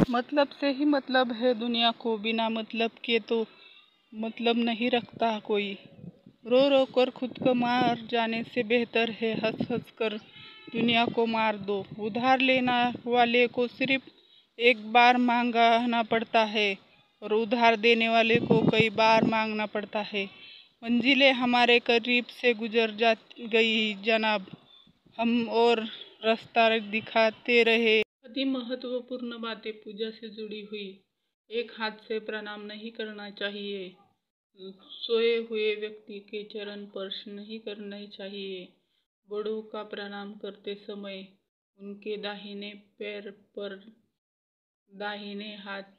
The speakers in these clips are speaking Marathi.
मतलब से ही मतलब है दुनिया को, बिना मतलब के तो मतलब नहीं रखता कोई। रो रो कर खुद को मार जाने से बेहतर है हंस हंस कर दुनिया को मार दो। उधार लेना वाले को सिर्फ एक बार मांगना पड़ता है और उधार देने वाले को कई बार मांगना पड़ता है। मंजिलें हमारे करीब से गुजर जा गई जनाब, हम और रास्ता दिखाते रहे। अति महत्वपूर्ण बातें पूजा से जुड़ी हुई। एक हाथ से प्रणाम नहीं करना चाहिए, सोए हुए व्यक्ति के चरण स्पर्श नहीं करना चाहिए। बड़ों का प्रणाम करते समय उनके दाहिने पैर पर दाहिने हाथ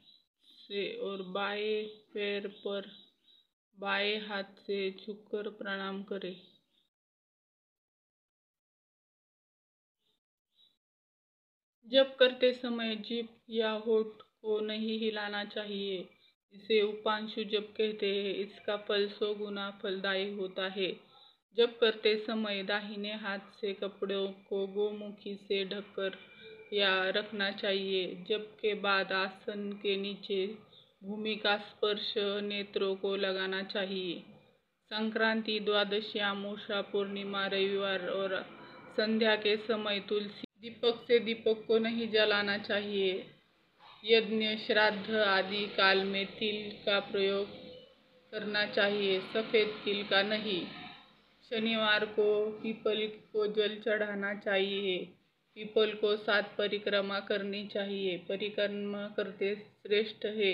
से और बाएं पैर पर बाएं हाथ से झुककर प्रणाम करें। जप करते समय जीभ या होठ को नहीं हिलाना चाहिए। इसे उपांशु जप कहते हैं। इसका फल 100 गुना फलदायी होता है। जप करते समय दाहिने हाथ से कपड़ों को गोमुखी से ढककर या रखना चाहिए। जप के बाद आसन के नीचे भूमि का स्पर्श नेत्रों को लगाना चाहिए। संक्रांति, द्वादशी, अमावस्या, पूर्णिमा, रविवार और संध्या के समय तुलसी दीपक से दीपक को नहीं जलाना चाहिए। यज्ञ, श्राद्ध आदि काल में तिल का प्रयोग करना चाहिए, सफेद तिल का नहीं। शनिवार को पीपल को जल चढ़ाना चाहिए। पीपल को 7 परिक्रमा करनी चाहिए। परिक्रमा करते श्रेष्ठ है।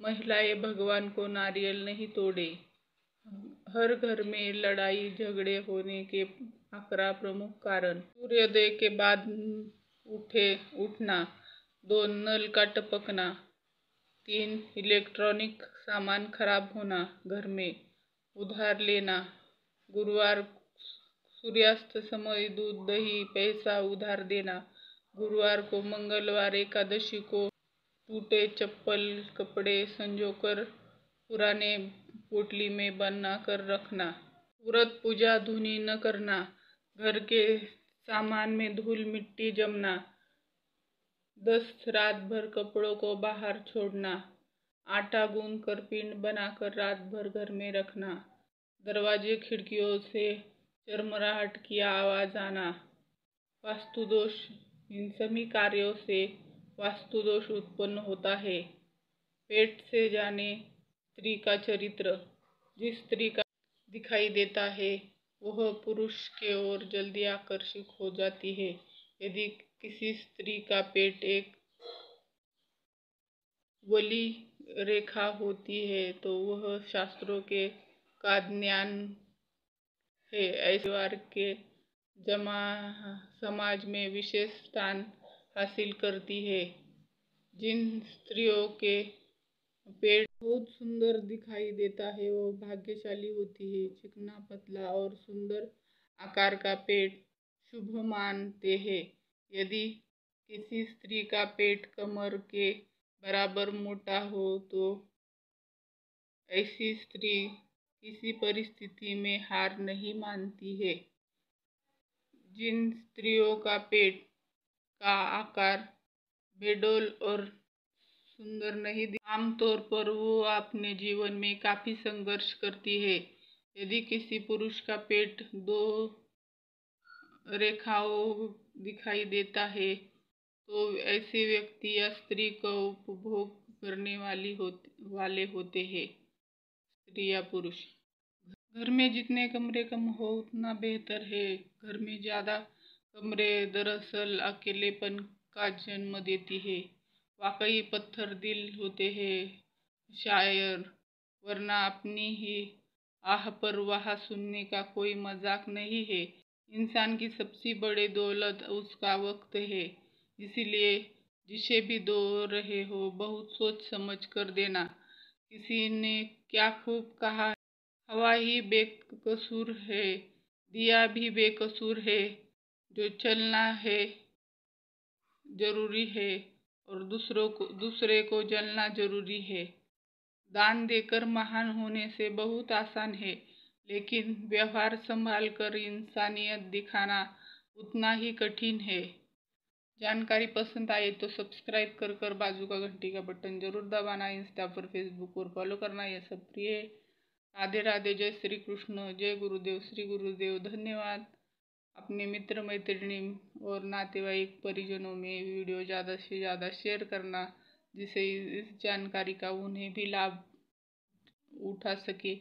महिलाएं भगवान को नारियल नहीं तोड़े। हर घर में लड़ाई झगड़े होने के 11 प्रमुख कारण। सूर्योदय के बाद उठना। 2 नल का टपकना। 3 इलेक्ट्रॉनिक सामान खराब होना। घर में उधार लेना। गुरुवार सूर्यास्त समय दूध, दही, पैसा उधार देना। गुरुवार को, मंगलवार, एकादशी को टूटे चप्पल, कपड़े संजोकर पुराने पोटली में बना कर रखना। व्रत, पूजा धुनी न करना। घर के सामान में धूल मिट्टी जमना। 10 रात भर कपड़ों को बाहर छोड़ना। आटा गूंद कर पिंड बनाकर रात भर घर में रखना। दरवाजे खिड़कियों से चरमराहट की आवाज आना। वास्तु दोष। इन सभी कार्यों से वास्तु दोष उत्पन्न होता है। पेट से जाने स्त्री का चरित्र। जिस स्त्री का दिखाई देता है वह पुरुष के ओर जल्दी आकर्षित हो जाती है। यदि किसी स्त्री का पेट एक वली रेखा होती है तो वह शास्त्रों के का ज्ञान है। ऐसे परिवार के समाज में विशेष स्थान हासिल करती है। जिन स्त्रियों के पेट बहुत सुंदर दिखाई देता है वो भाग्यशाली होती है। चिकना, पतला और सुंदर आकार का पेट शुभ मानते हैं। यदि किसी स्त्री का पेट कमर के बराबर मोटा हो तो ऐसी स्त्री किसी परिस्थिति में हार नहीं मानती है। जिन स्त्रियों का पेट का आकार बेडौल और सुंदर नहीं आमतौर पर वो अपने जीवन में काफी संघर्ष करती है। यदि किसी पुरुष का पेट 2 रेखाओं दिखाई देता है तो ऐसे व्यक्ति या स्त्री को उपभोग करने वाले होते हैं। स्त्री या पुरुष। घर में जितने कमरे कम हो उतना बेहतर है। घर में ज्यादा कमरे दरअसल अकेलेपन का जन्म देती है। वाकई पत्थर दिल होते हैं शायर, वरना अपनी ही आह पर वाह सुनने का कोई मजाक नहीं है। इंसान की सबसे बड़ी दौलत उसका वक्त है। इसीलिए जिसे भी दो रहे हो बहुत सोच समझ कर देना। किसी ने क्या खूब कहा, हवा ही बेकसूर है, दिया भी बेकसूर है, जो चलना है जरूरी है और दूसरे को जलना जरूरी है। दान देकर महान होने से बहुत आसान है, लेकिन व्यवहार संभाल कर इंसानियत दिखाना उतना ही कठिन है। जानकारी पसंद आए तो सब्सक्राइब कर बाजू का घंटी का बटन जरूर दबाना। इंस्टा पर फेसबुक पर फॉलो करना। यह सब प्रिय। राधे राधे। जय श्री कृष्ण। जय गुरुदेव। श्री गुरुदेव। धन्यवाद। अपने मित्र मैत्रिणी और नातेवाईक परिजनों में वीडियो ज़्यादा से ज़्यादा शेयर करना, जिससे इस जानकारी का उन्हें भी लाभ उठा सके।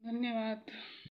धन्यवाद।